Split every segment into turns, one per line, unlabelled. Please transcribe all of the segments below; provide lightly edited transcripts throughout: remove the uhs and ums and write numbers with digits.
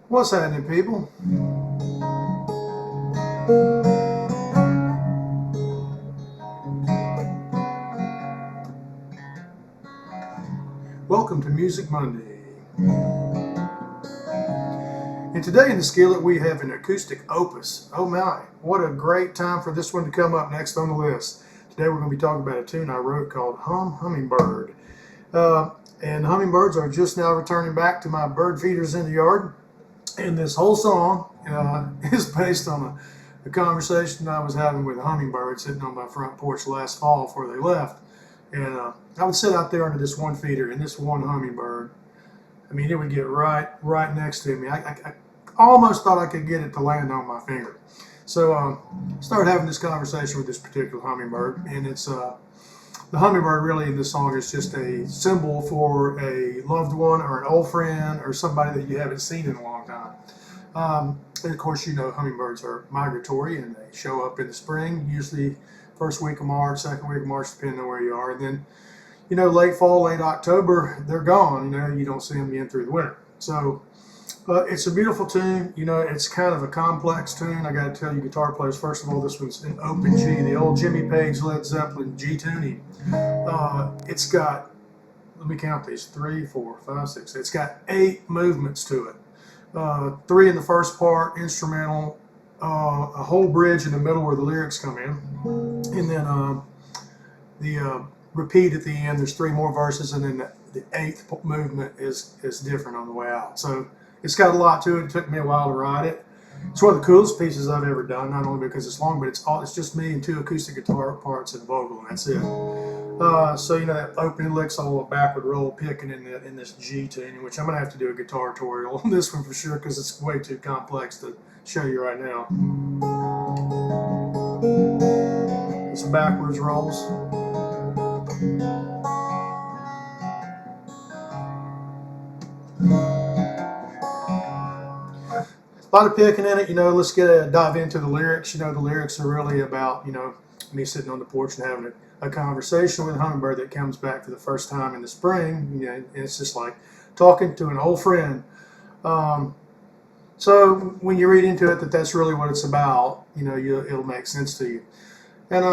What's happening, people? Welcome to Music Monday. And today in the skillet we have an acoustic opus. Oh my, what a great time for this one to come up next on the list. Today we're going to be talking about a tune I wrote called Hum Hummingbird. And hummingbirds are just now returning back to my bird feeders in the yard. And this whole song is based on a conversation I was having with a hummingbird sitting on my front porch last fall before they left. And I would sit out there under this one feeder, and this one hummingbird, I mean, it would get right next to me. I almost thought I could get it to land on my finger. So started having this conversation with this particular hummingbird, and it's the hummingbird really in this song is just a symbol for a loved one or an old friend or somebody that you haven't seen in a long time. And of course, you know, hummingbirds are migratory and they show up in the spring, usually first week of March, second week of March, depending on where you are. And then, you know, late fall, late October, they're gone. You know, you don't see them again through the winter. So it's a beautiful tune. You know, it's kind of a complex tune. I got to tell you, guitar players, first of all, this one's in open G, the old Jimmy Page Led Zeppelin G tuning. It's got, let me count these, 3, 4, 5, 6. It's got 8 movements to it. 3 in the first part, instrumental, a whole bridge in the middle where the lyrics come in, and then the repeat at the end. There's 3 more verses, and then the 8th movement is different on the way out. So it's got a lot to it. It took me a while to write it. It's one of the coolest pieces I've ever done, not only because it's long, but it's just me and 2 acoustic guitar parts and a vocal, and that's it. So you know that opening lick's all a backward roll picking in this G tune, which I'm gonna have to do a guitar tutorial on this one for sure because it's way too complex to show you right now. It's backwards rolls. A lot of picking in it, you know. Let's dive into the lyrics. You know, the lyrics are really about, you know, me sitting on the porch and having a conversation with a hummingbird that comes back for the first time in the spring. You know, and it's just like talking to an old friend. So when you read into it, that's really what it's about. You know, it'll make sense to you. And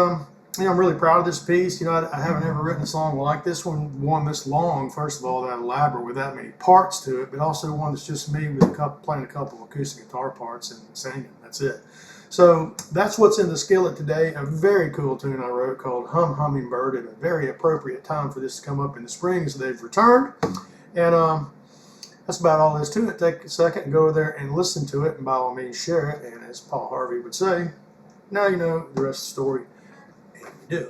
you know, I'm really proud of this piece. You know, I haven't ever written a song like this one this long. First of all, that elaborate with that many parts to it, but also one that's just me with playing a couple of acoustic guitar parts and singing. That's it. So that's what's in the skillet today. A very cool tune I wrote called Hum Hummingbird at a very appropriate time for this to come up in the spring as they've returned. And that's about all there is to it. Take a second and go over there and listen to it, and by all means share it. And as Paul Harvey would say, now you know the rest of the story, and you do.